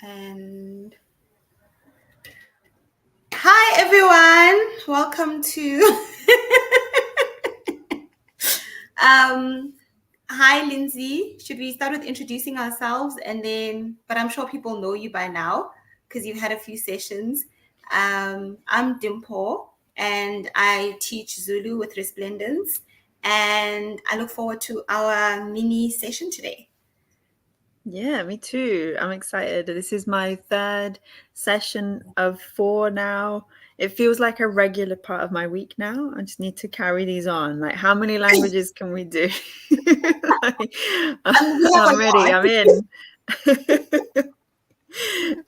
And hi everyone, welcome to hi Lindsay. Should we start with introducing ourselves and then, but I'm sure people know you by now because you've had a few sessions. I'm Dimpho and I teach Zulu with Resplendence, and I look forward to our mini session today. Yeah, me too. I'm excited. This is my third session of 4 now. It feels like a regular part of my week now. I just need to carry these on. Like, how many languages can we do? I'm ready. I'm in.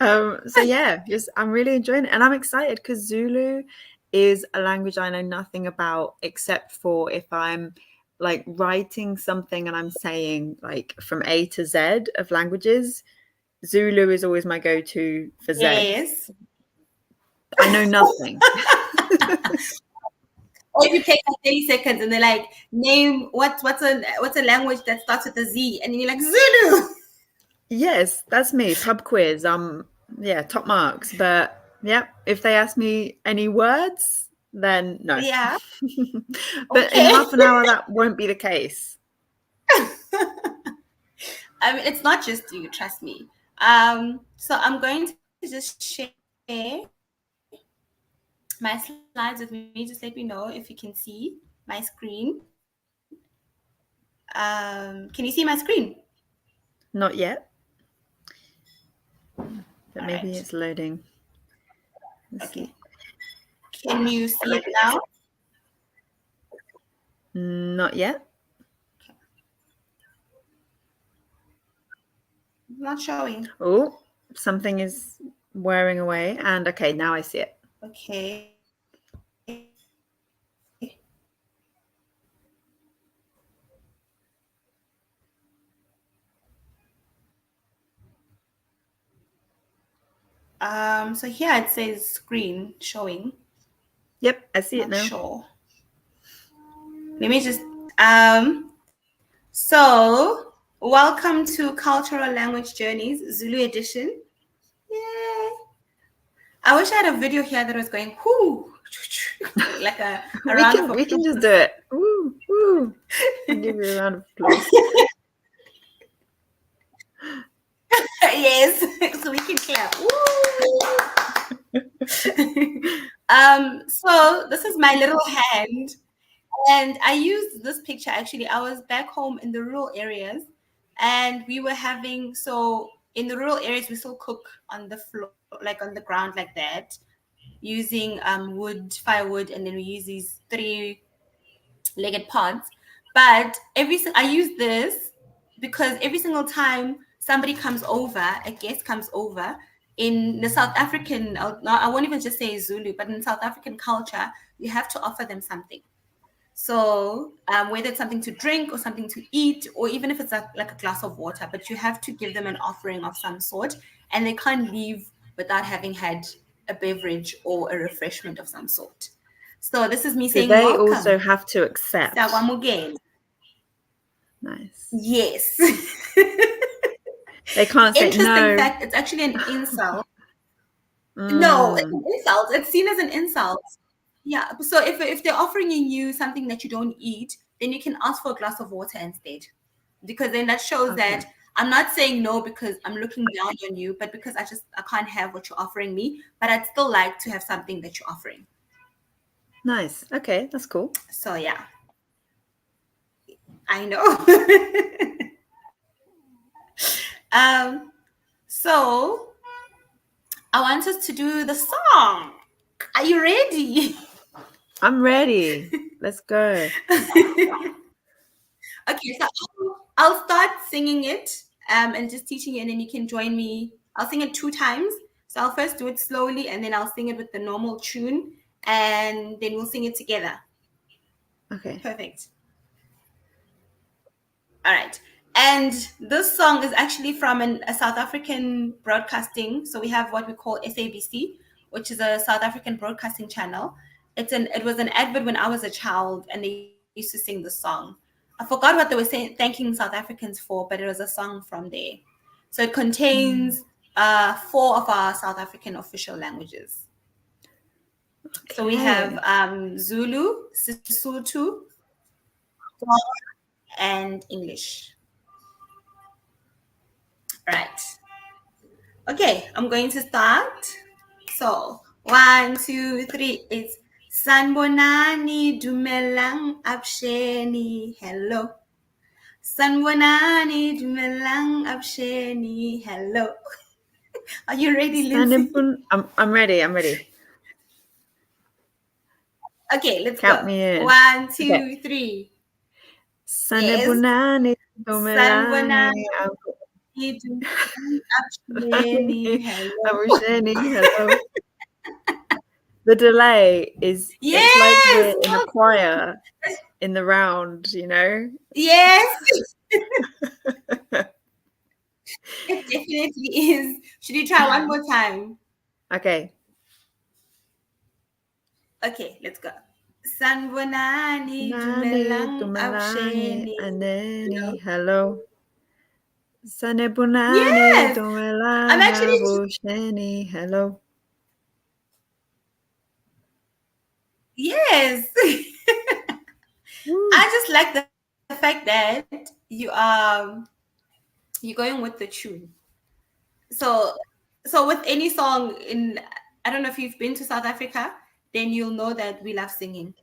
So yeah, I'm really enjoying it, and I'm excited because Zulu is a language I know nothing about except for if I'm like writing something and I'm saying like from A to Z of languages. Zulu is always my go-to for Z. Yes. I know nothing. Or you take like 30 seconds and they're like, name what's a language that starts with a Z, and you're like, Zulu. Yes, that's me. Pub quiz. Yeah, top marks. But yeah, if they ask me any words, then no. Yeah. But in half an hour, that won't be the case. I mean, it's not just you, trust me. So I'm going to just share my slides with me. Just let me know if you can see my screen. Can you see my screen? Not yet. But maybe it's loading. Let's see. Can you see it now? Not yet. Not showing. Oh, something is wearing away. And okay, now I see it. Okay. So here it says screen showing. Yep, I see it now. Sure. Let me just so welcome to Cultural Language Journeys Zulu edition. Yay! I wish I had a video here that was going whoo, like a round of applause. We can just do it. Woo, woo. I'll give you a round of applause. Yes, so we can clap. So this is my little hand, and I used this picture actually. I was back home in the rural areas, and we were having, so in the rural areas we still cook on the floor, like on the ground like that, using firewood, and then we use these 3-legged pots. But I use this because every single time somebody comes over, a guest comes over, in the South African, I won't even just say Zulu, but in South African culture, you have to offer them something. So whether it's something to drink or something to eat, or even if it's like a glass of water, but you have to give them an offering of some sort, and they can't leave without having had a beverage or a refreshment of some sort. So this is me saying they welcome. Also have to accept. Nice. Yes. They can't say Interesting no. fact, it's actually an insult. No, it's an insult. It's seen as an insult. Yeah. So if they're offering you something that you don't eat, then you can ask for a glass of water instead, because then that shows that I'm not saying no because I'm looking down on you, but because I can't have what you're offering me, but I'd still like to have something that you're offering. Nice. Okay, that's cool. So yeah, I know. So I want us to do the song. Are you ready? I'm ready. Let's go. Okay, so I'll start singing it and just teaching you, and then you can join me. I'll sing it 2 times. So I'll first do it slowly, and then I'll sing it with the normal tune, and then we'll sing it together. Okay. Perfect. All right. And this song is actually from a South African broadcasting. So we have what we call SABC, which is a South African broadcasting channel. It was an advert when I was a child, and they used to sing the song. I forgot what they were saying, thanking South Africans for, but it was a song from there. So it contains four of our South African official languages. Okay. So we have Zulu, Sesotho, and English. Right. Okay, I'm going to start. So 1, 2, 3. It's Sanibonani, dumelang, absheni, hello. Sanibonani, dumelang, absheni, hello. Are you ready, Lindsay? I'm ready. I'm ready. Okay, let's Count go. me in. 1, 2, Okay. 3. Sanibonani, dumelang, Absheni, hello. absheni, hello. The delay is, Yes! it's like we're in a choir in the round, you know? Yes! It definitely is. Should you try one more time? Okay. Okay, let's go. Sanibonani, Nani, dumelang, dumelangi, absheni. aneni, hello. Sanibonani, Yes! I'm dumelang, actually absheni, hello. yes. I just like the fact that you're going with the tune. So with any song in, I don't know if you've been to South Africa, then you'll know that we love singing.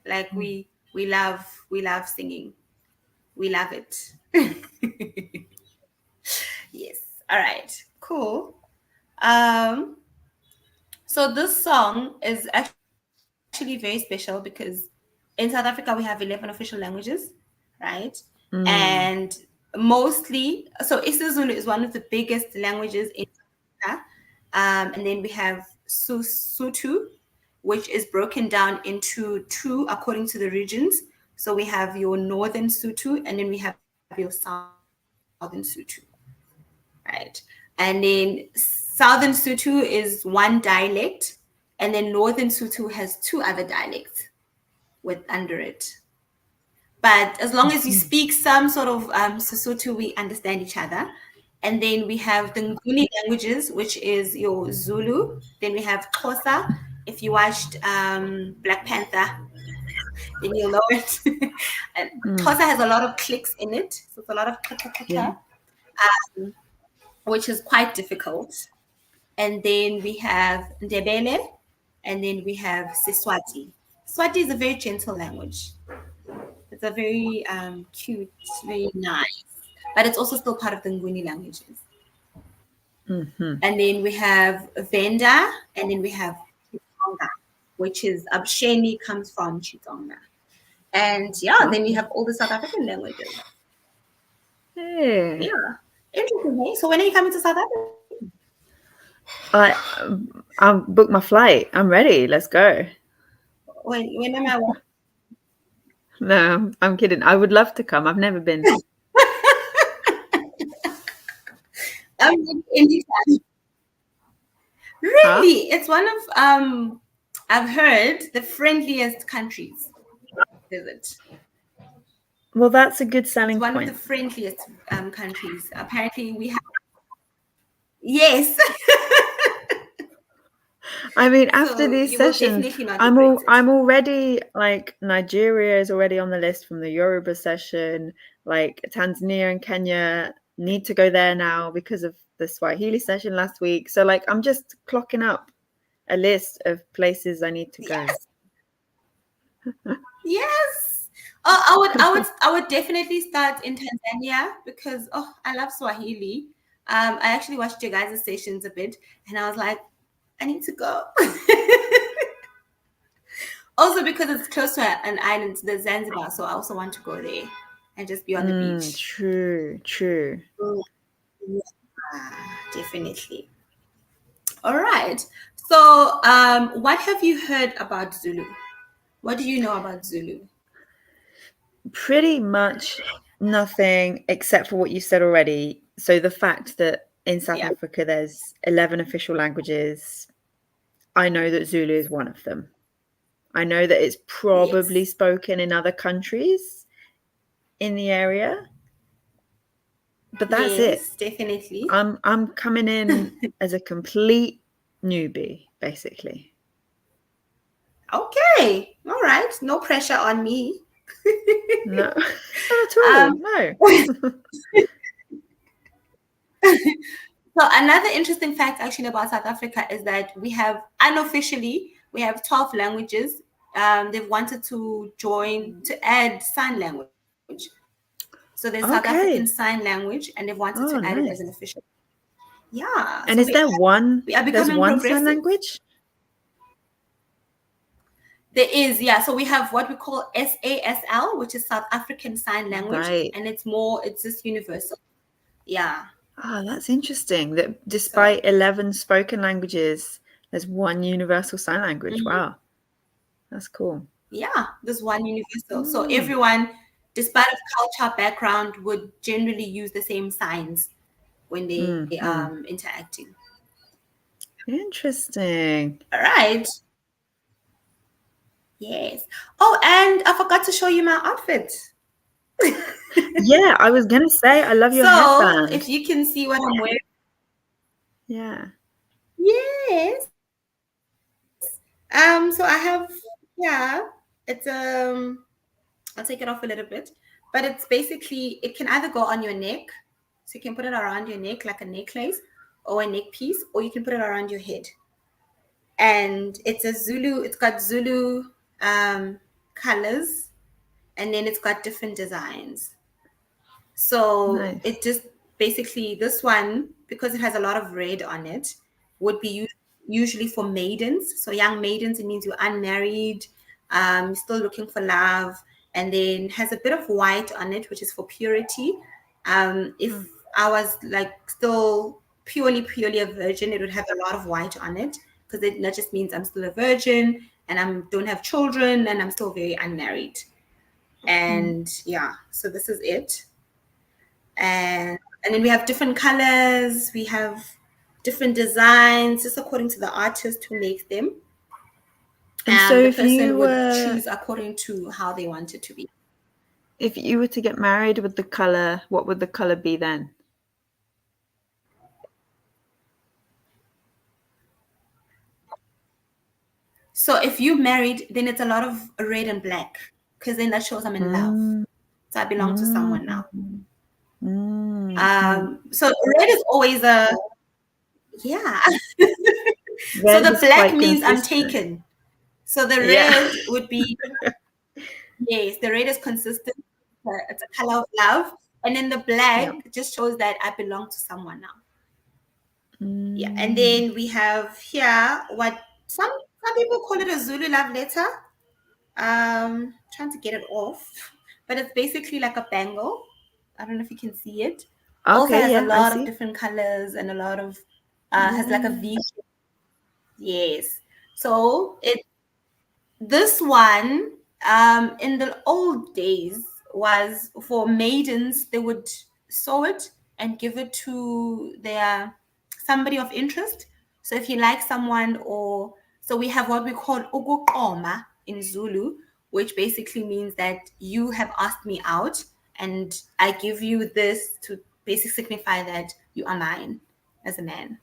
Like we love singing. We love it. Yes. All right. Cool. So this song is actually very special because in South Africa we have 11 official languages, right? And mostly, so isiZulu is one of the biggest languages in South Africa. And then we have Sotho, which is broken down into two according to the regions. So we have your northern Sotho, and then we have your southern Sotho, right? And then southern Sotho is one dialect, and then northern Sotho has two other dialects with under it. But as long as you speak some sort of Sesotho, we understand each other. And then we have the Nguni languages, which is your Zulu. Then we have Xhosa. If you watched Black Panther, then you'll know it. And Xhosa has a lot of clicks in it, so it's a lot of which is quite difficult. And then we have Ndebele, and then we have Siswati. Swati is a very gentle language. It's a very cute, very nice, but it's also still part of the Nguni languages. And then we have Venda, and then we have Chitonga, which is Absheni comes from Chitonga. And yeah, then you have all the South African languages. Hey. Yeah. Interesting, hey? So when are you coming to South Africa? I'll book my flight. I'm ready. Let's go. When am I? No, I'm kidding. I would love to come. I've never been. Anytime. Really? It's one of I've heard the friendliest countries to visit. Well, that's a good selling It's one point. of the friendliest countries. Apparently, we have. Yes. I mean, after So these you will sessions, definitely not regret it. I'm already like Nigeria is already on the list from the Yoruba session. Like Tanzania and Kenya need to go there now because of the Swahili session last week. So like I'm just clocking up a list of places I need to go. Yes. Oh, I would definitely start in Tanzania because I love Swahili. I actually watched your guys' sessions a bit, and I was like, I need to go. Also because it's close to an island, the Zanzibar, so I also want to go there and just be on the beach. True. Yeah, definitely. All right. So, what have you heard about Zulu? What do you know about Zulu? Pretty much nothing except for what you said already. So the fact that in South Africa there's 11 official languages, I know that Zulu is one of them. I know that it's probably spoken in other countries in the area, but that's it. Yes, definitely. I'm coming in as a complete newbie, basically. Okay. All right. No pressure on me. No, not at all. Um, No. so another interesting fact actually about South Africa is that we have unofficially we have 12 languages. They've wanted to add sign language. So there's South African Okay. Sign Language, and they've wanted to Oh, add it as an nice. official. Yeah. And So is there we are there's becoming one sign progressive. language? There is, yeah. So we have what we call SASL, which is South African Sign Language, Right. and it's just universal. Yeah. Oh, that's interesting that So despite 11 spoken languages, there's one universal sign language. mhm. Wow, that's cool. Yeah, there's one universal. So Mm, everyone, despite of culture background, would generally use the same signs when they mm. interacting. Interesting. All right. Yes. Oh, and I forgot to show you my outfit. Yeah, I was gonna say, I love your So if headband. you can see what I'm wearing. Yeah. Yes. So I have, yeah, it's I'll take it off a little bit, but it's basically it can either go on your neck, so you can put it around your neck like a necklace or a neck piece, or you can put it around your head. And it's got Zulu colors, and then it's got different designs. So Nice. it just basically this one, because it has a lot of red on it, would be usually for maidens. So young maidens, it means you're unmarried, still looking for love, and then has a bit of white on it, which is for purity. If Mm. I was like still purely a virgin, it would have a lot of white on it because that just means I'm still a virgin and I don't have children and I'm still very unmarried. Mm. And yeah, so this is it. And then we have different colors, we have different designs, just according to the artist who makes them. And so And the person would choose according to how they want it to be. if you were to get married with the color, what would the color be then? So if you married, then it's a lot of red and black, because then that shows I'm in love. Mm, So I belong to mm, someone now. mm. So red is always a yeah. So Red the is black quite means I'm consistent. taken. So the Yeah. red would be yes, the red is consistent. It's a color of love. And then the Yeah. black just shows that I belong to someone now. Yeah. And Mm. then we have here what some people call it a Zulu love letter. Trying to get it off. But it's basically like a bangle. I don't know if you can see it. Also Okay, has a yeah, I lot of see. different colors and a lot of has like a Yeah. V. Yes. So this one, in the old days, was for maidens. They would sew it and give it to their somebody of interest. So if you like someone, or so we have what we call ukuqoma in Zulu, which basically means that you have asked me out, and I give you this to basically signify that you are mine as a man.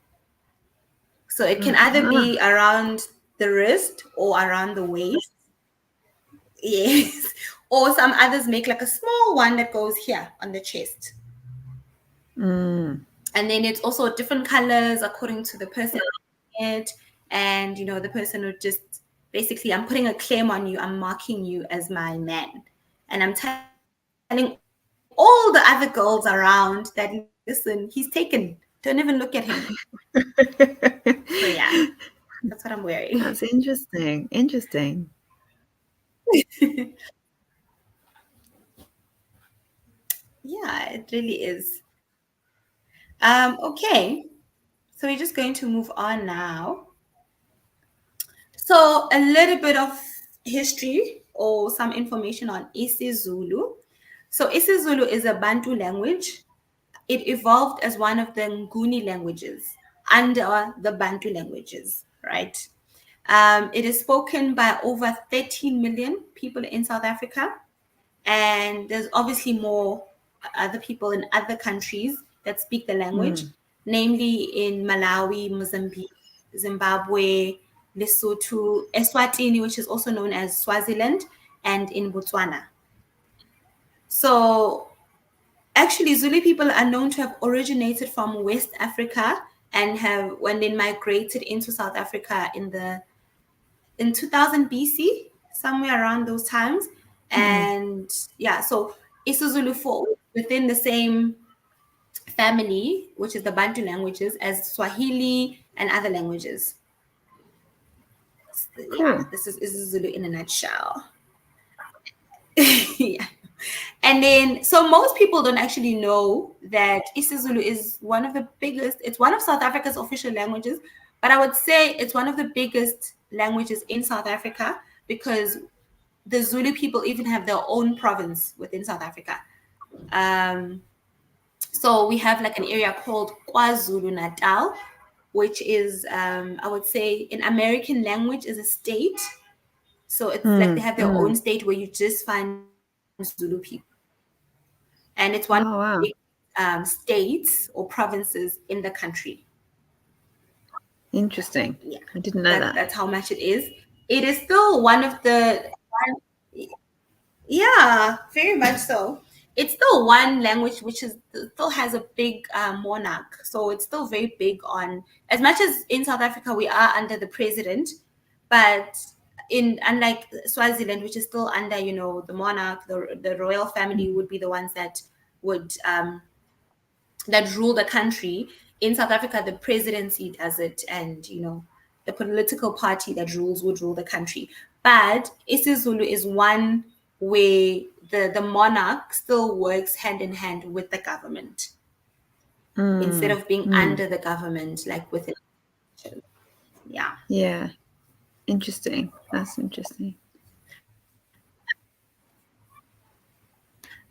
So it can either Uh-huh. be around the wrist or around the waist. Yes. Or some others make like a small one that goes here on the chest. Mm. And then it's also different colors according to the person. And, the person would just basically, I'm putting a claim on you, I'm marking you as my man. And I'm telling all the other girls around that, listen, he's taken. Don't even look at him. So, yeah, that's what I'm wearing. That's interesting. Interesting. Yeah, it really is. Okay. So we're just going to move on now. So a little bit of history or some information on isiZulu. So isiZulu is a Bantu language. It evolved as one of the Nguni languages under the Bantu languages, right? It is spoken by over 13 million people in South Africa, and there's obviously more other people in other countries that speak the language, namely in Malawi, Mozambique, Zimbabwe, Lesotho, Eswatini, which is also known as Swaziland, and in Botswana. So actually, Zulu people are known to have originated from West Africa and have, when they migrated into South Africa in 2000 BC, somewhere around those times. And yeah, so isiZulu fall within the same family, which is the Bantu languages, as Swahili and other languages. Yeah, Cool. this is isiZulu in a nutshell. Yeah. And then, so most people don't actually know that isiZulu is one of the biggest, it's one of South Africa's official languages, but I would say it's one of the biggest languages in South Africa because the Zulu people even have their own province within South Africa. So we have like an area called KwaZulu Natal, which is, I would say, in American language is a state. So it's like they have their own state where you just find Zulu people. And it's one of the Oh, wow. big states or provinces in the country. Interesting. Yeah, I didn't know that. that's how much it is. It is still one of the, yeah, very much so. It's still one language which is still has a big monarch. So it's still very big on, as much as in South Africa we are under the president, but in unlike Swaziland, which is still under, you know, the monarch, the royal family would be the ones that would that rule the country. In South Africa, the presidency does it, and you know, the political party that rules would rule the country. But isiZulu is one where the monarch still works hand in hand with the government instead of being under the government, like within. Yeah. Yeah. Interesting. That's interesting.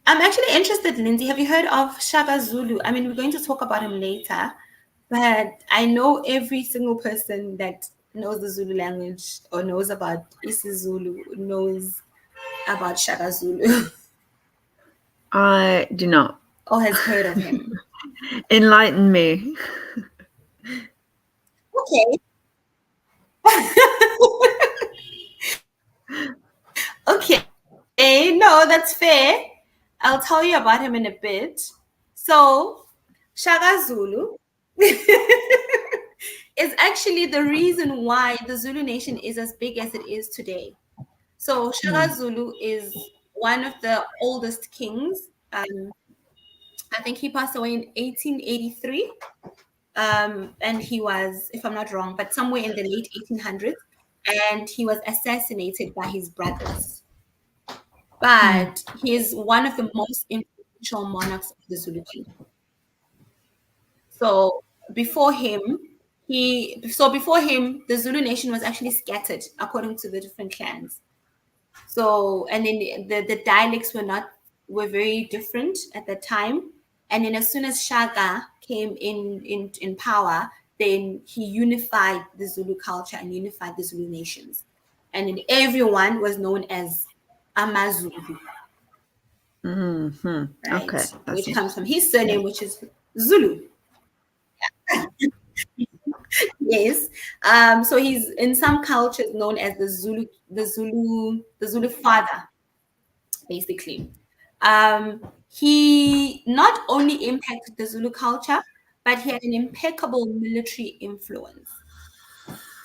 I'm actually interested, Lindsay. Have you heard of Shaka Zulu? I mean, we're going to talk about him later, but I know every single person that knows the Zulu language or knows about isiZulu knows about Shaka Zulu I do not. or has heard of him. Enlighten me. Okay. Okay, no, that's fair. I'll tell you about him in a bit. So, Shaka Zulu is actually the reason why the Zulu nation is as big as it is today. So, Shaka Zulu is one of the oldest kings. I think he passed away in 1883. And he was, if I'm not wrong, but somewhere in the late 1800s. And he was assassinated by his brothers. But he is one of the most influential monarchs of the Zulu kingdom. So before him, the Zulu nation was actually scattered according to the different clans. So, and then the dialects were very different at the time. And then as soon as Shaka came in power, then he unified the Zulu culture and unified the Zulu nations. And then everyone was known as AmaZulu, right? Okay. That's Which comes from interesting. his surname, which is Zulu. Yes. So he's in some cultures known as the Zulu father, basically. He not only impacted the Zulu culture, but he had an impeccable military influence.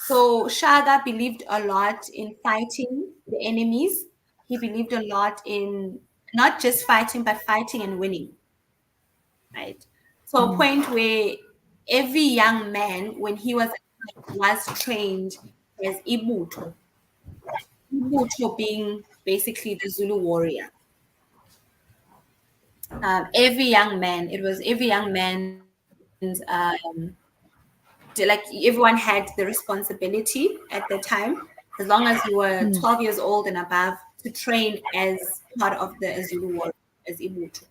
So Shaka believed a lot in fighting the enemies. He believed a lot in not just fighting, but fighting and winning. Right. So a point where every young man, when he was trained as Ibutho. Ibutho being basically the Zulu warrior. Every young man's like everyone had the responsibility at the time, as long as you were 12 years old and above, to train as part of the Zulu warrior, as Ibutho.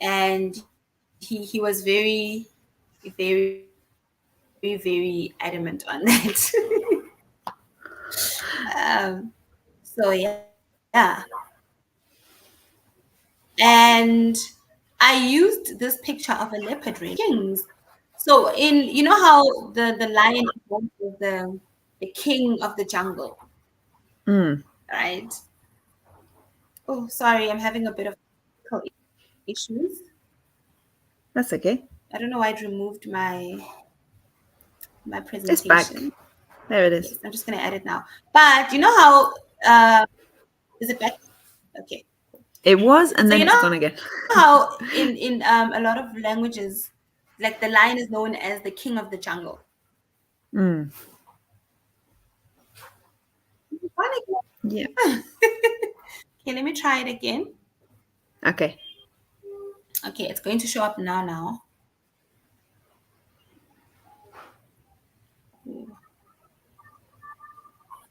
And he was very adamant on that. um, so yeah. and I used this picture of a leopard ring kings. So in how the lion is known as the king of the jungle, Mm, right? Oh, sorry, I'm having a bit of technical issues. that's okay. I don't know why it removed my It's back. presentation. There it is. Yes, I'm just gonna add it now. But you know how is it back? Okay. It was, and So then you it's know gone again. how in a lot of languages, like the lion is known as the king of the jungle. Mm, yeah. Okay, let me try it again. Okay. Okay, it's going to show up now.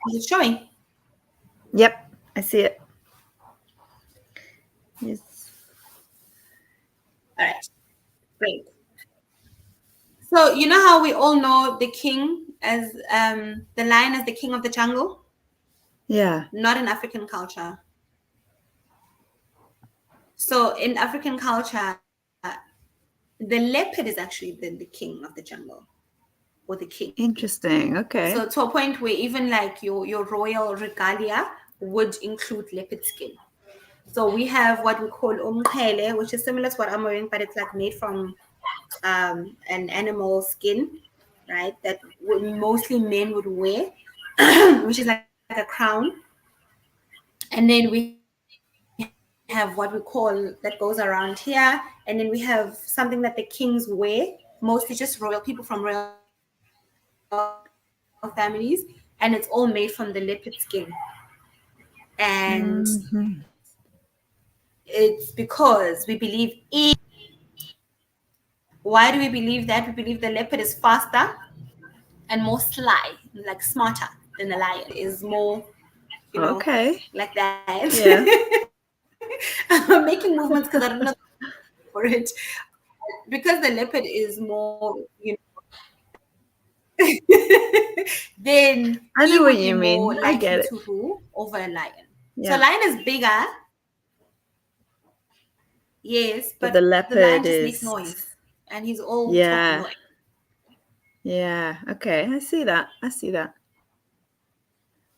Is it showing? Yep. I see it. Yes. All right, great. So you know how we all know the king as the lion as the king of the jungle? Yeah. Not in African culture. So in African culture, the leopard is actually the king of the jungle or the king. Interesting. Okay. So to a point where even like your royal regalia would include leopard skin. So we have what we call umkhele, which is similar to what I'm wearing, but it's like made from an animal skin, right? That mostly men would wear, which is like a crown. And then we have what we call that goes around here, and then we have something that the kings wear, mostly just royal people from royal families, and it's all made from the leopard skin. And Hmm. it's because we believe why do we believe that? We believe the leopard is faster and more sly, like smarter than the lion. Is more, Okay. like that. Yeah. I'm making movements because I don't know for it. Because the leopard is more, then I he know what would be you more mean. I likely get it. to rule over a lion. So a Yeah. lion is bigger, yes, But the but the lion leopard just makes is. noise and he's all talk Yeah. noise. Yeah. Okay. I see that. I see that.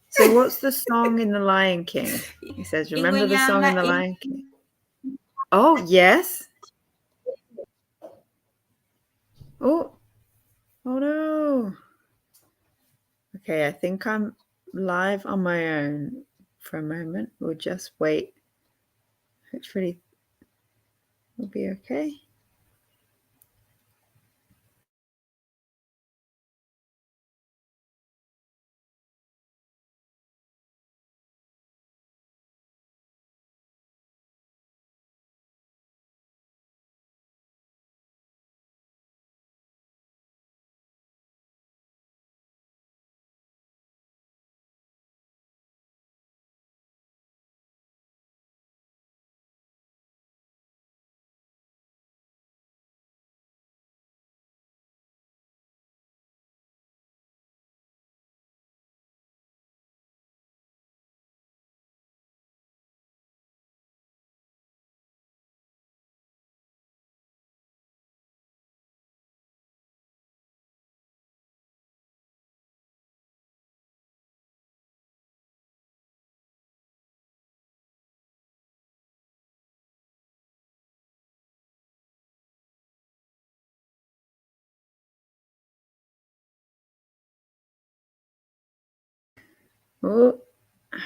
So, what's the song in The Lion King? He says, "Remember the song in Ingwenyama The in Lion King?" Oh, yes. Oh, oh no. Okay, I think I'm live on my own for a moment. We'll just wait. Hopefully, we'll be okay. Oh,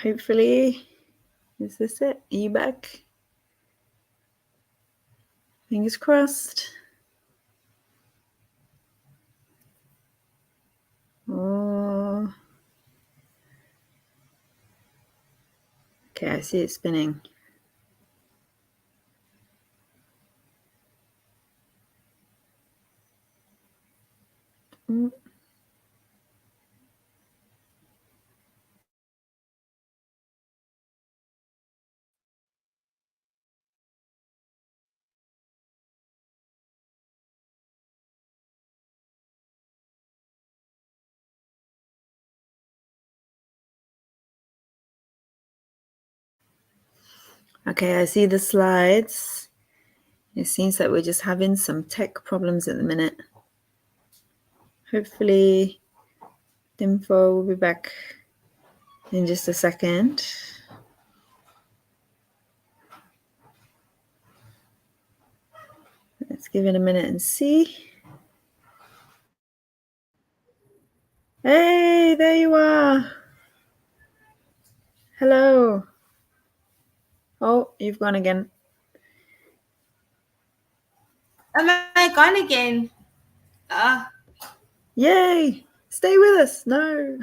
hopefully, is this it? Are you back? Fingers crossed. Oh, okay, I see it spinning. Mm. Okay, I see the slides. It seems that we're just having some tech problems at the minute. Hopefully, Limpho will be back in just a second. Let's give it a minute and see. Hey, there you are. Hello. Oh, you've gone again. Am I gone again? Yay! Stay with us. No.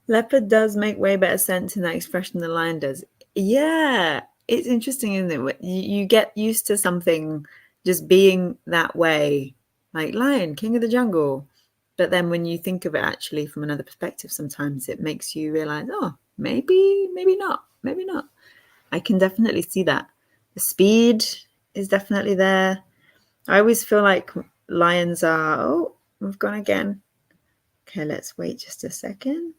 Leopard does make way better sense in that expression than lion does. Yeah, it's interesting, isn't it? You get used to something just being that way, like lion, king of the jungle. But then when you think of it actually from another perspective, sometimes it makes you realize, oh, maybe not. I can definitely see that. The speed is definitely there. I always feel like lions are, oh, we've gone again. Okay, let's wait just a second.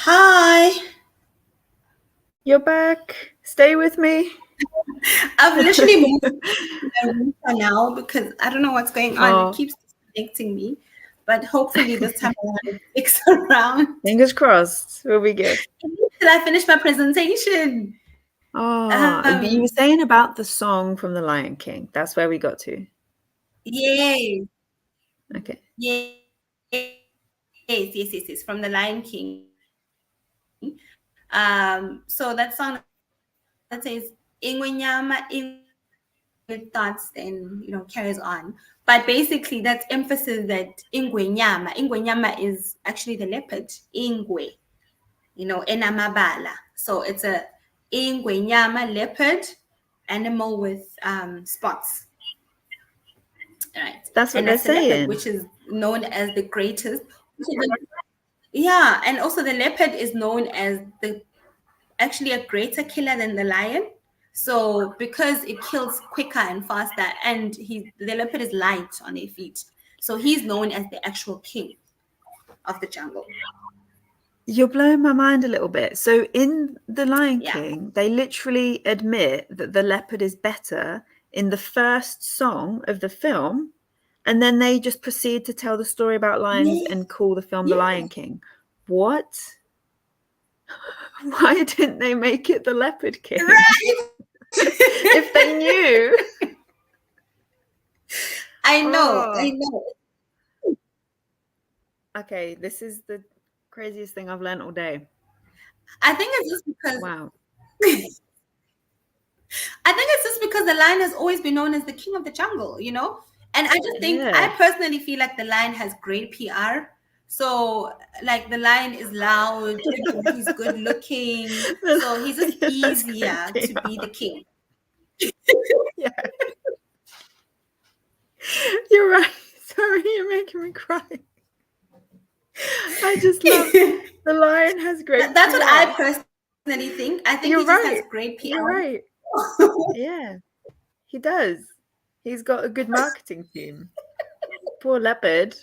Hi. You're back. Stay with me. I've literally moved to my room for now because I don't know what's going on. Oh, It keeps disconnecting me. But hopefully this time I'll have it fixed around. fingers crossed. We'll be good. Till I finish my presentation. Oh, you were saying about the song from The Lion King. That's where we got to. Yes. Okay. Yes. Yes. From The Lion King. So that song that says Ingwenyama, it starts and carries on. But basically that's emphasis that Ingwenyama is actually the leopard, Ingwe, enamabala. So it's a Ingwenyama leopard animal with spots. Right. That's what And they're that's the leopard, saying. which is known as the greatest. Yeah, and also the leopard is known as actually a greater killer than the lion. So because it kills quicker and faster, and the leopard is light on their feet, so he's known as the actual king of the jungle. You're blowing my mind a little bit. So in The Lion Yeah. King, they literally admit that the leopard is better in the first song of the film, and then they just proceed to tell the story about lions Yeah. and call the film The Yeah. Lion King. What? Why didn't they make it the Leopard King? Right. If they knew. I know. Okay, this is the craziest thing I've learned all day. I think it's just because Wow. the lion has always been known as the king of the jungle, And I just think, Yeah. I personally feel like the lion has great PR. So, like, the lion is loud, he's good looking. So, he's just easier to be the king. Yeah. You're right. Sorry, you're making me cry. I just love the lion has great That's PR. what I personally think. I think You're he just right. has great PR. You're right. Yeah, he does. He's got a good marketing team. Poor leopard.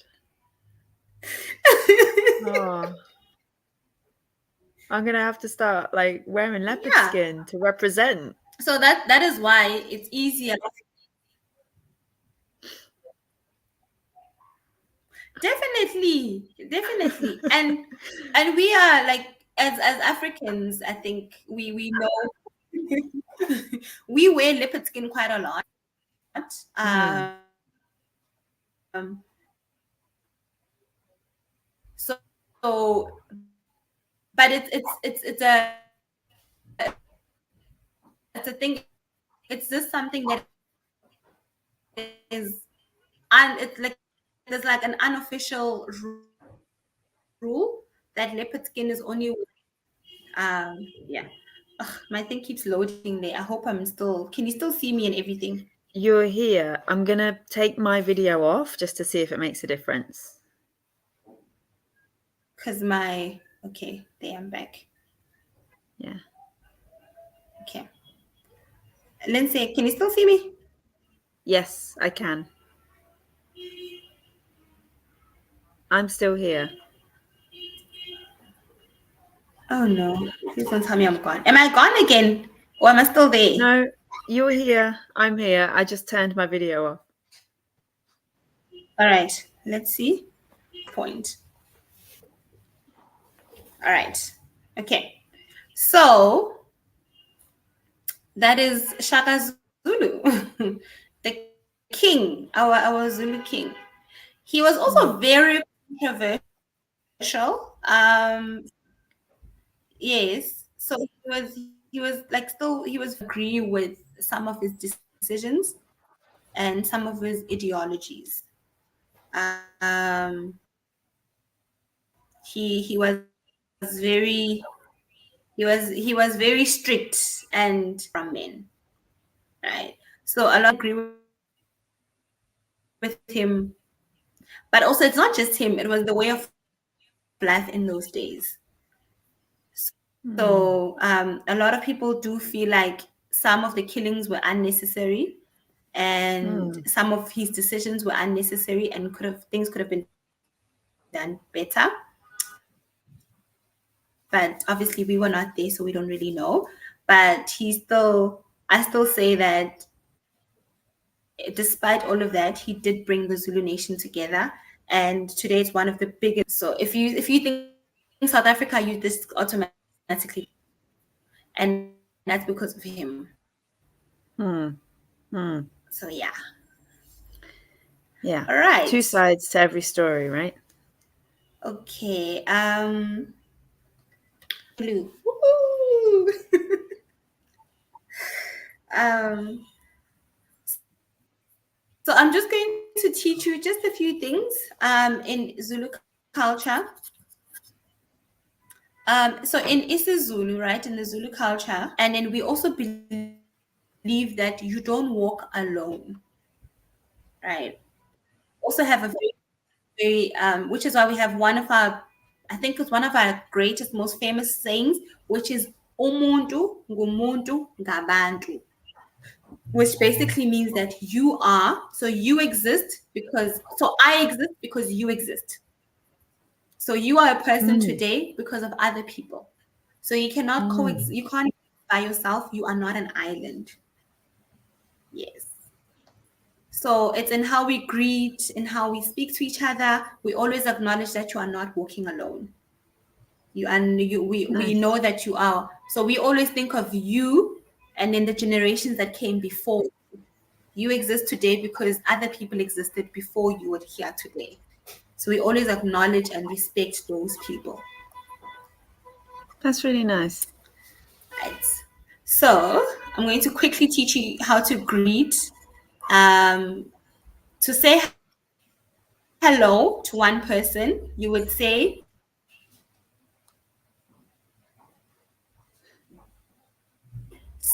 Oh, I'm gonna have to start like wearing leopard Yeah. skin to represent. So that is why it's easier. Definitely, definitely. And we are like as Africans, I think we know we wear leopard skin quite a lot. Mm. So but it's a thing. It's just something that is it's like there's like an unofficial rule that leopard skin is only yeah. Ugh, my thing keeps loading there. I hope I'm still. Can you still see me and everything? You're here. I'm gonna take my video off just to see if it makes a difference. Because okay, there I'm back. Yeah. Okay. Lindsay, can you still see me? Yes, I can. I'm still here. Oh no. Please don't tell me I'm gone. Am I gone again? Or am I still there? No, you're here. I'm here. I just turned my video off. All right. Let's see. Point. All right. Okay. So that is Shaka Zulu, the king, our Zulu king. He was also very controversial. Yes. So he was like still he was agree with some of his decisions and some of his ideologies. Um, he was very he was very strict and from men, right? So a lot agree with him, but also it's not just him. It was the way of life in those days. So a lot of people do feel like some of the killings were unnecessary, and some of his decisions were unnecessary, and things could have been done better. But obviously, we were not there, so we don't really know. But I still say that despite all of that, he did bring the Zulu nation together, and today it's one of the biggest. So if you think South Africa, you just automatically, and that's because of him. So yeah. Yeah. All right. Two sides to every story, right? Okay. Blue. um. So I'm just going to teach you just a few things in Zulu culture. So in isiZulu, right, in the Zulu culture, and then we also believe that you don't walk alone, right? Also have a which is why we have one of our, I think it's one of our greatest, most famous sayings, which is umuntu ngumuntu ngabantu, which basically means that you exist so I exist because you exist. So you are a person today because of other people. So you cannot coexist, you can't exist by yourself, you are not an island. Yes. So it's in how we greet, in how we speak to each other. We always acknowledge that you are not walking alone. We Nice. know that you are. So we always think of you and then the generations that came before. You exist today because other people existed before you were here today. So we always acknowledge and respect those people. That's really nice. Right. So I'm going to quickly teach you how to greet. To say hello to one person, you would say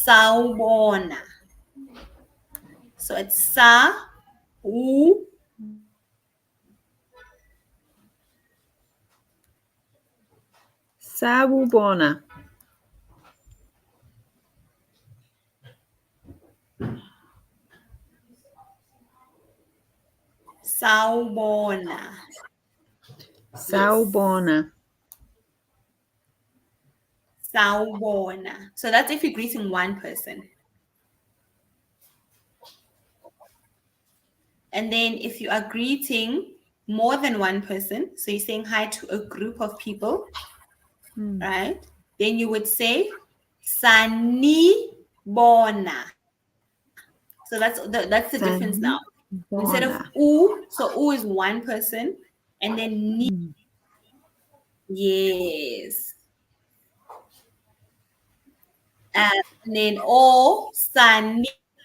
sawubona. So it's sa u Sawubona. Sawubona. Yes. Sawubona. Sawubona. So that's if you're greeting one person. And then if you are greeting more than one person, so you're saying hi to a group of people, right? Then you would say Sanibona. So that's the difference now. Instead of Sanibona. U, so U is one person, and then ni, yes. And then O, Sanibonani.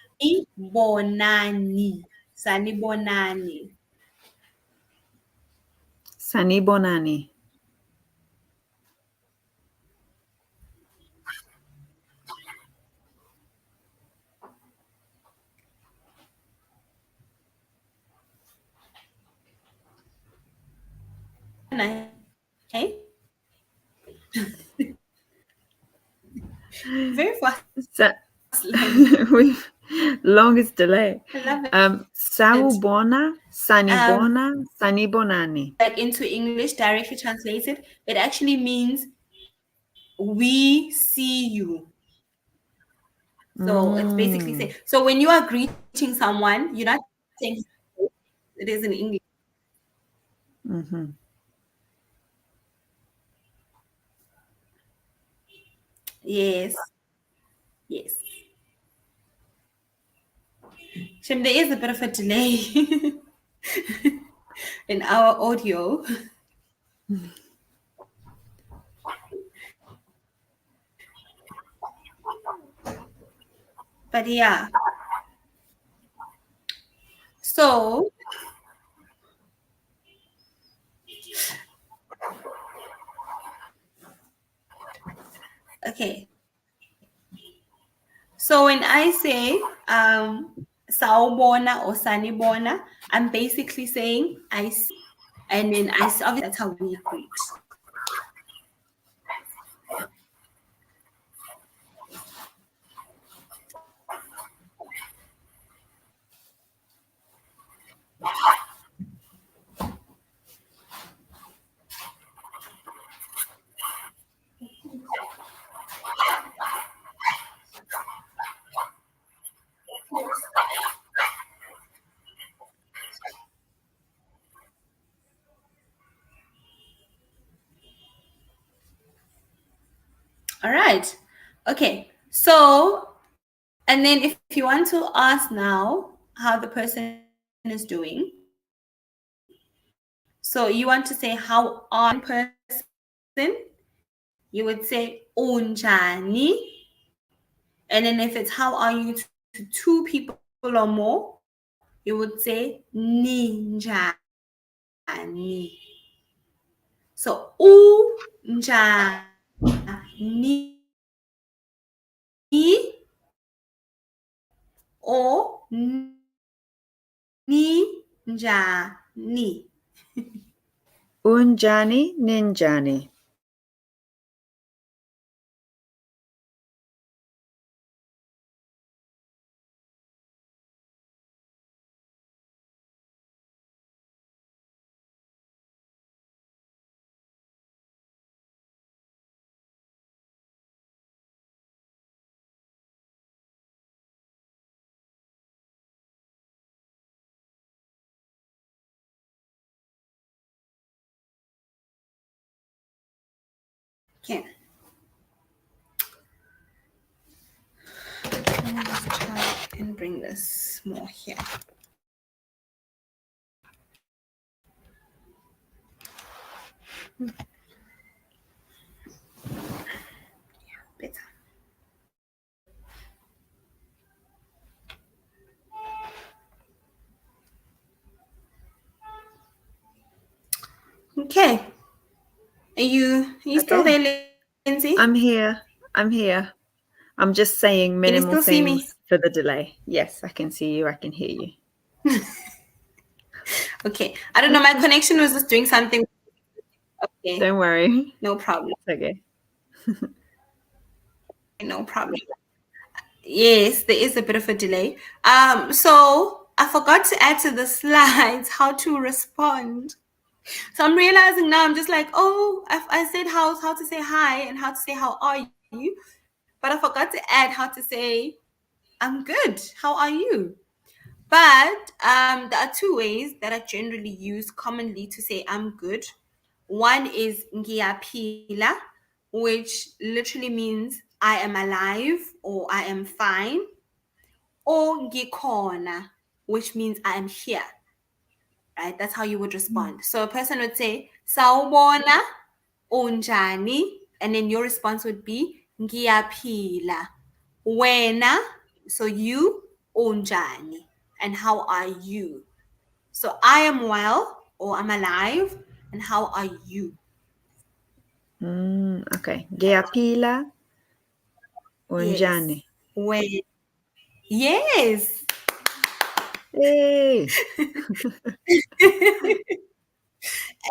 Sanibonani. Sanibonani. Hey? Very fast Sa- language. We've longest delay. I love it. Sawubona, Sanibona, Sanibonani. Like into English, directly translated, it actually means we see you. So it's basically saying, so when you are greeting someone, you're not saying it is in English. Mm-hmm. Yes. Yes. Shem, there is a bit of a delay in our audio. But yeah. So okay. So when I say Sawubona or Sanibona, I'm basically saying I see, and then I see, obviously that's how we greet. All right. Okay. So, and then if you want to ask now how the person is doing, so you want to say how are person, you would say unjani. And then if it's how are you to two people or more, you would say ninjani. So unjani or ninjani. Unjani, ninjani. Okay. Let me just try and bring this more here. Yeah, better. Okay. Are you still Okay. there, Lindsay? I'm here. I'm here. I'm just saying Can you minimal still see me? things for the delay. Yes, I can see you. I can hear you. Okay. I don't know. My connection was just doing something. Okay. Don't worry. No problem. It's okay. No problem. Yes, there is a bit of a delay. So I forgot to add to the slides how to respond. So I'm realizing now, I'm just like, oh, I said how to say hi and how to say how are you, but I forgot to add how to say I'm good, how are you? But there are two ways that I generally use commonly to say I'm good. One is ngiyaphila, which literally means I am alive or I am fine, or ngikhona, which means I am here. Right? That's how you would respond. So a person would say, Sawubona, unjani? And then your response would be, Ngiyaphila. Wena, so you, unjani? And how are you? So I am well, or I'm alive, and how are you? Okay. Ngiyaphila, unjani? Yes. When? Yes. Hey.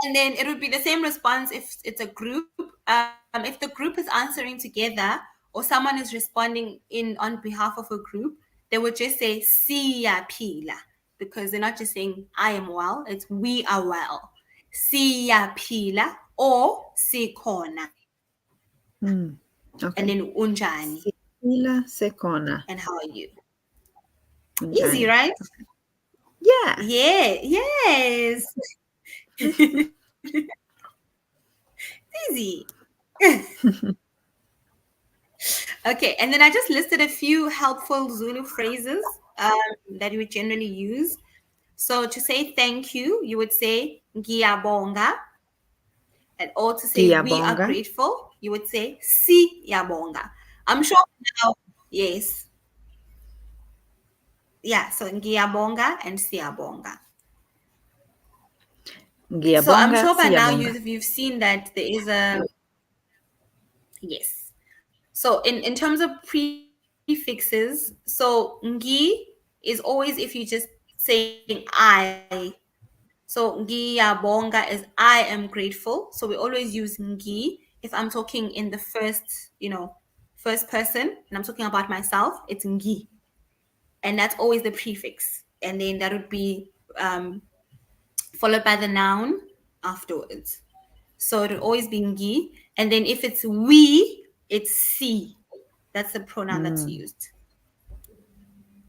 And then it would be the same response if it's a group. If the group is answering together or someone is responding in on behalf of a group, they would just say siyaphila, because they're not just saying I am well, it's we are well. Siyaphila or sikhona. Okay. And then unjani. Siphila, sikhona. And how are you? Unjani. Easy, right? Okay. Yeah. Yeah, yes. Easy. Okay, and then I just listed a few helpful Zulu phrases that you would generally use. So to say thank you, you would say ngiyabonga. And or to say we are Ngiyabonga. grateful, you would say siyabonga. I'm sure now, yes. Yeah, so ngiyabonga and siyabonga. Ngiyabonga, So I'm sure by now siyabonga. you've seen that there is a, yes. So in terms of prefixes, so ngi is always if you just saying I. So ngiyabonga is I am grateful. So we always use ngi if I'm talking in the first, first person and I'm talking about myself, it's ngi. And that's always the prefix. And then that would be followed by the noun afterwards. So it would always be ngi. And then if it's we, it's si. That's the pronoun that's used.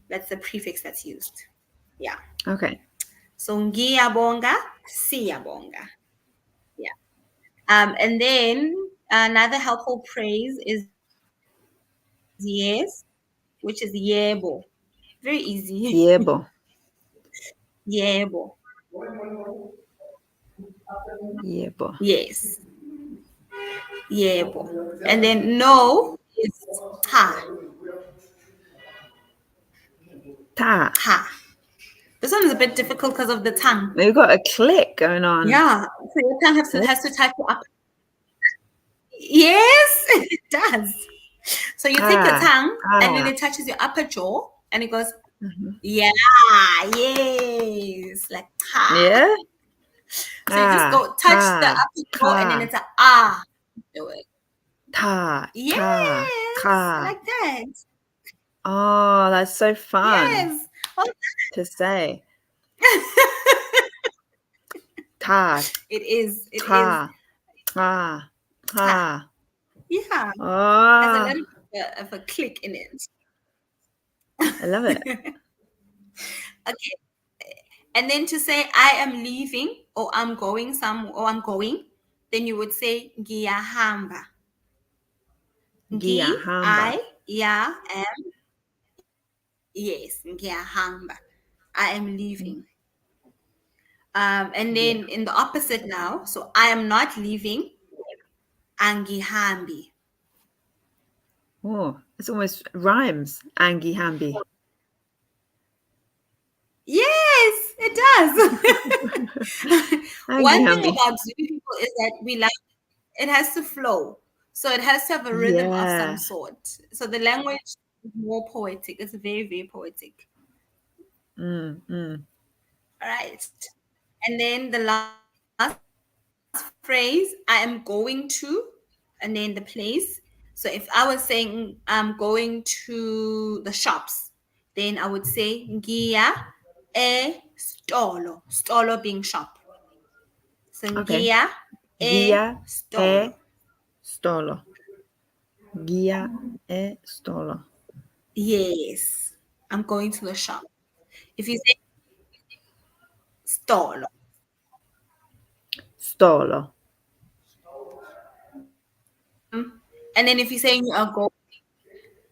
That's the prefix that's used. Yeah. Okay. So ngiyabonga, siyabonga. Yeah. And then another helpful phrase is yes, which is yebo. Very easy. Yebo. Yebo. Yebo. Yes. Yebo. And then no is ta. Ta. Ta. This one is a bit difficult because of the tongue. You've got a click going on. Yeah. So your tongue has to type up. Yes, it does. So you take your tongue and then it touches your upper jaw and it goes, yeah, yes, like ta. Yeah. So you just go touch the upper jaw and then it's a ah. Do it. Ta. Yes, Ta. like that. Oh, that's so fun. Yes. Well, to say. Ta. it is. It ta. is. Ta. Ta. Ta. Yeah. Oh. There's a little bit of a click in it. I love it. Okay. And then to say I am leaving or I'm going or I'm going, then you would say ngiyahamba. Ngiyahamba. am. Yes, ngiyahamba. I am leaving. And then in the opposite now, so I am not leaving. Angihambi. Oh, it's almost rhymes. Angihambi. Yes, it does. One thing about Zulu people is that we like it has to flow. So it has to have a rhythm of some sort. So the language is more poetic. It's very, very poetic. All right. And then the last phrase, I am going to, and then the place. So if I was saying I'm going to the shops, then I would say ngiya stolo. Stolo being shop. So Okay. ngiya Guia e stolo. stolo. Guia e stolo. Yes, I'm going to the shop. If you say stolo, Stolo. and then if you're saying you are going,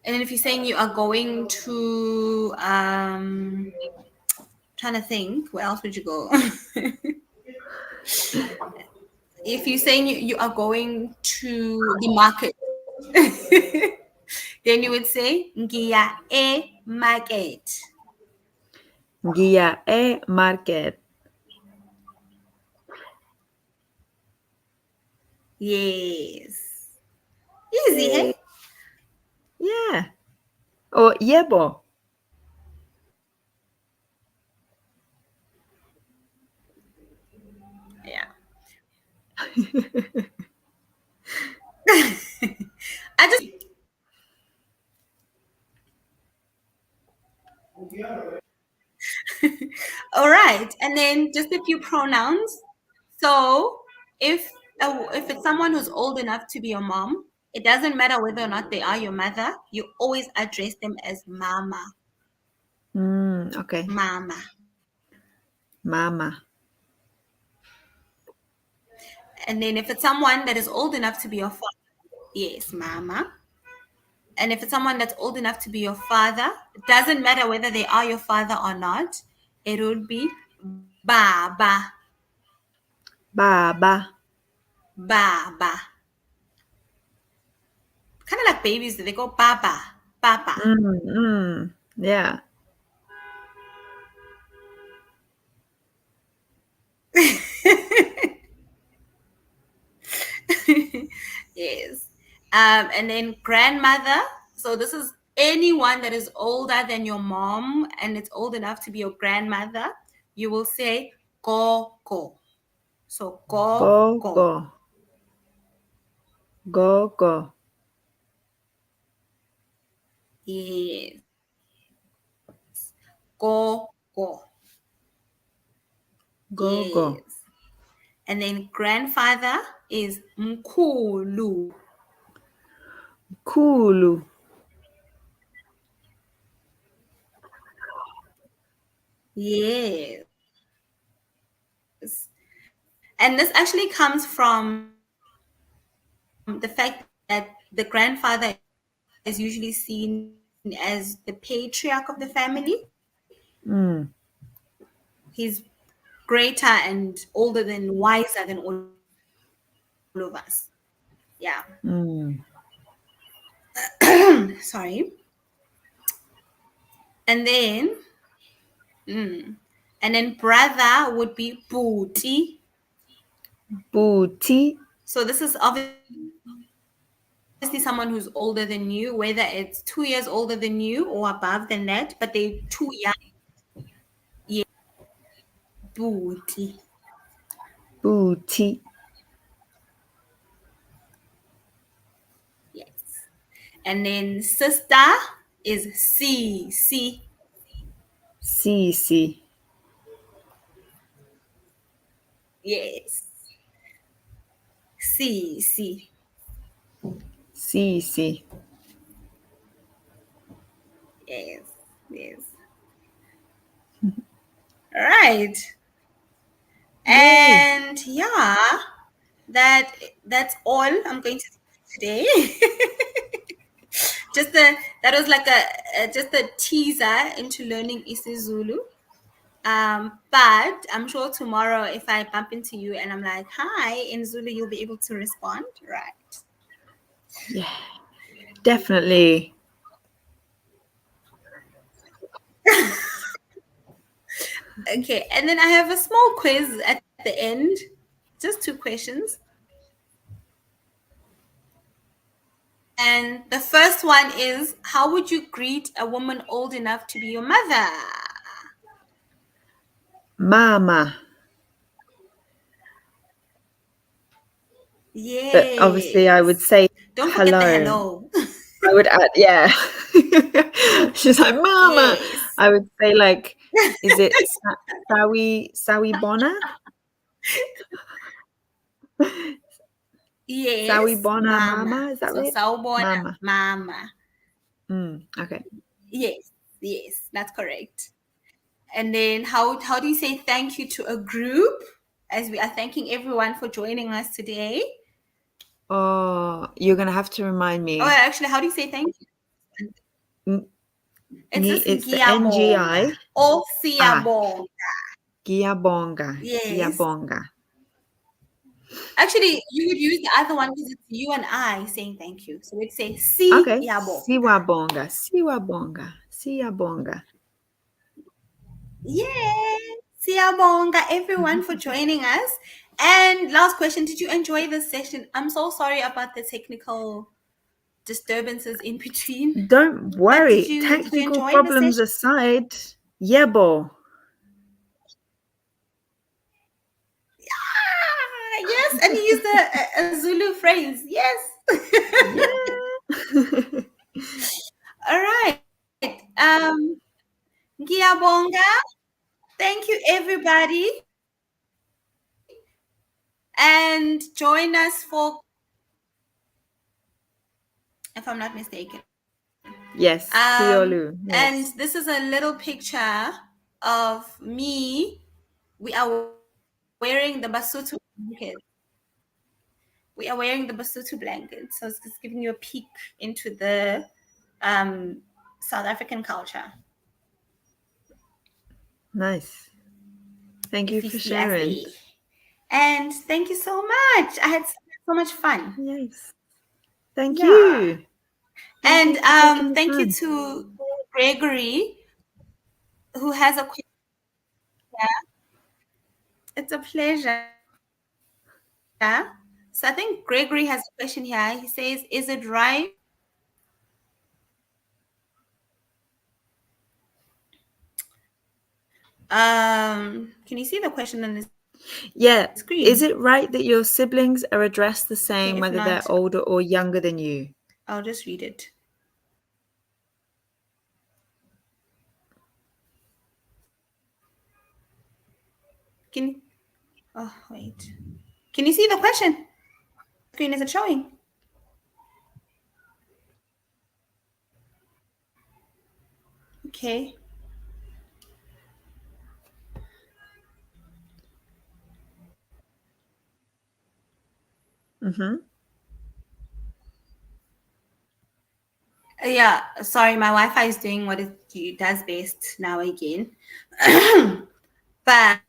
and then if you're saying you are going to, trying to think, where else would you go? If you're saying you are going to the market, then you would say ngiya e market. Guia e market. Yes. Easy, Yay. hey? Yeah. Or yebo. Yeah. I just all right, and then just a few pronouns. So if it's someone who's old enough to be your mom, it doesn't matter whether or not they are your mother. You always address them as mama, Okay. mama. Mama. And then if it's someone that is old enough to be your father, yes, mama. And if it's someone that's old enough to be your father, it doesn't matter whether they are your father or not. It would be baba, Baba. baba. Kind of like babies, they go baba, baba. Yeah. Yes. And then grandmother. So this is anyone that is older than your mom and it's old enough to be your grandmother. You will say go go. So Go go go. go. Go go. Yes. Go go. Go go. Yes. And then grandfather is mkulu. Kulu. Yes. And this actually comes from the fact that the grandfather is usually seen as the patriarch of the family. Mm. He's greater and older than wiser than all of us. Yeah. Mm. Sorry. And then and then brother would be booty. Booty. So this is obviously someone who's older than you, whether it's 2 years older than you or above than that, but they're too young. Yeah, booty. Booty. Yes. And then sister is C C. Sisi. Yes. C C. Sisi. Yes. Yes. All right. Yay. And yeah, that that's all I'm going to do today. Just a that was like a just a teaser into learning isiZulu. But I'm sure tomorrow if I bump into you and I'm like, hi, in Zulu, you'll be able to respond, right? Yeah. Definitely. Okay, and then I have a small quiz at the end, just two questions. And the first one is, how would you greet a woman old enough to be your mother? Mama. But obviously, I would Yes. say Don't forget the hello. hello. I would add, yeah. She's like, Mama. Yes. I would say, like, is it Sawi Bona? Sawi Yes, Bona mama. Mama? Is that So right? sawubona, Mama. mama. Okay. Yes, yes, that's correct. And then how do you say thank you to a group as we are thanking everyone for joining us today? Oh, you're gonna have to remind Oh, me. actually, how do you say thank you? N- It's this It's the ngiyabonga NGI. or Ah, siyabonga. Giyabonga. Yes. Giyabonga. Actually, you would use the other one because it's you and I saying thank you. So we'd say Okay. siyabonga. Siwabonga. Siwabonga. Siyabonga. Yay! Siyabonga everyone for joining us. And last question, did you enjoy this session? I'm so sorry about the technical disturbances in between. Don't But did worry. you Technical enjoy the problems session? aside, yebo. Ah, yes, and he used a Zulu phrase. Yes. Yeah. All right. Ngiyabonga. Thank you, everybody. And join us for, if I'm not mistaken. Yes, Kuyolu. And Yes. this is a little picture of me. We are wearing the Basotho blanket. We are wearing the Basotho blanket. So it's just giving you a peek into the South African culture. Nice. Thank you If you for see us sharing. there. And thank you so much. I had so much fun. Yes. Thank Yeah. you. Thank And you for taking the thank you time. to Gregory, who has a question. It's a pleasure. So I think Gregory has a question here. He says, is it right? Can you see the question on the Yeah. Is screen? it right that your siblings are addressed the Okay, same if whether they're not, older or younger than you? I'll just read it. Can oh wait. Can you see the question? Screen, is it showing? Okay. Mm-hmm. Yeah, sorry, my Wi-Fi is doing what it does best now again. But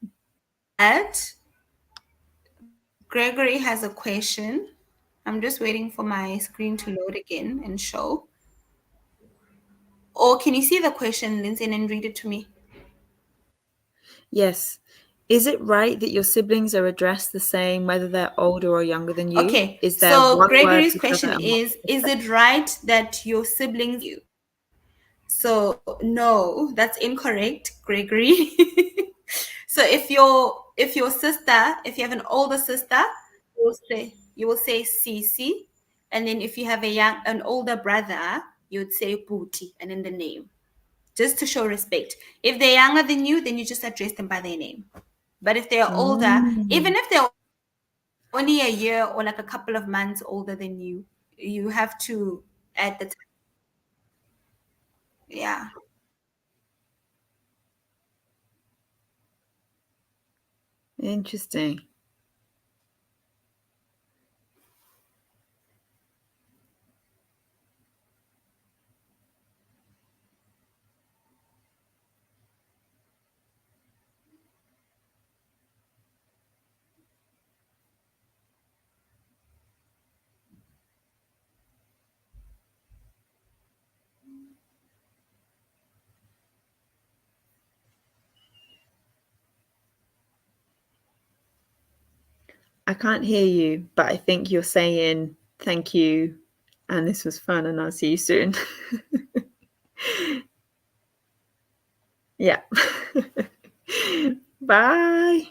Gregory has a question. I'm just waiting for my screen to load again and show. Or can you see the question, Lindsay, and read it to me? Yes. Is it right that your siblings are addressed the same whether they're older or younger than you? Okay, Is there so one word Gregory's for each other question and one is it right that your siblings you? So no, that's incorrect, Gregory. So if your sister, if you have an older sister, you will say Sisi, and then if you have an older brother, you would say Booty, and then the name, just to show respect. If they're younger than you, then you just address them by their name. But if they're older, even Mm. if they're only a year or like a couple of months older than you, you have to add the time. Yeah. Interesting. I can't hear you, but I think you're saying thank you and this was fun and I'll see you soon. Yeah. Bye.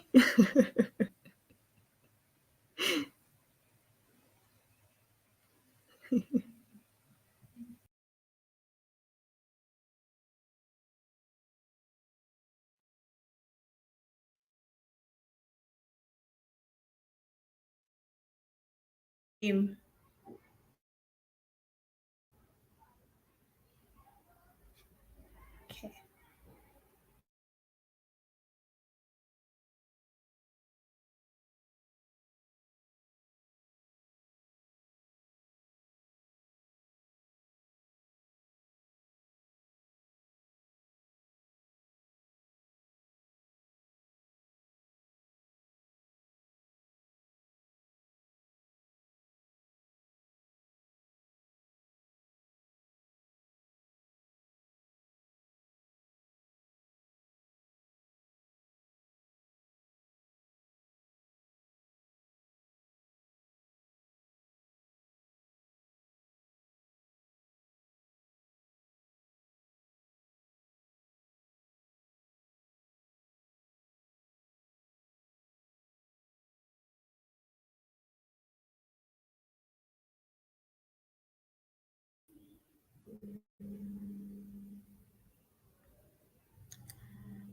Okay.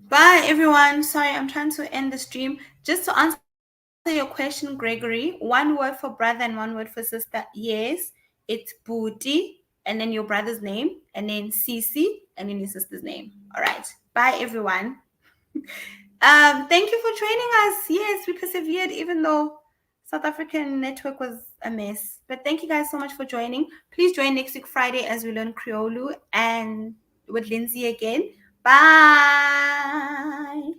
Bye, everyone. Sorry, I'm trying to end the stream. Just to answer your question, Gregory, one word for brother and one word for sister. Yes, it's Booty, and then your brother's name, and then Cece, and then your sister's name. All right. Bye, everyone. Thank you for joining us. Yes, we persevered even though South African network was a mess. But thank you guys so much for joining. Please join next week Friday as we learn Creole and with Lindsay again. Bye.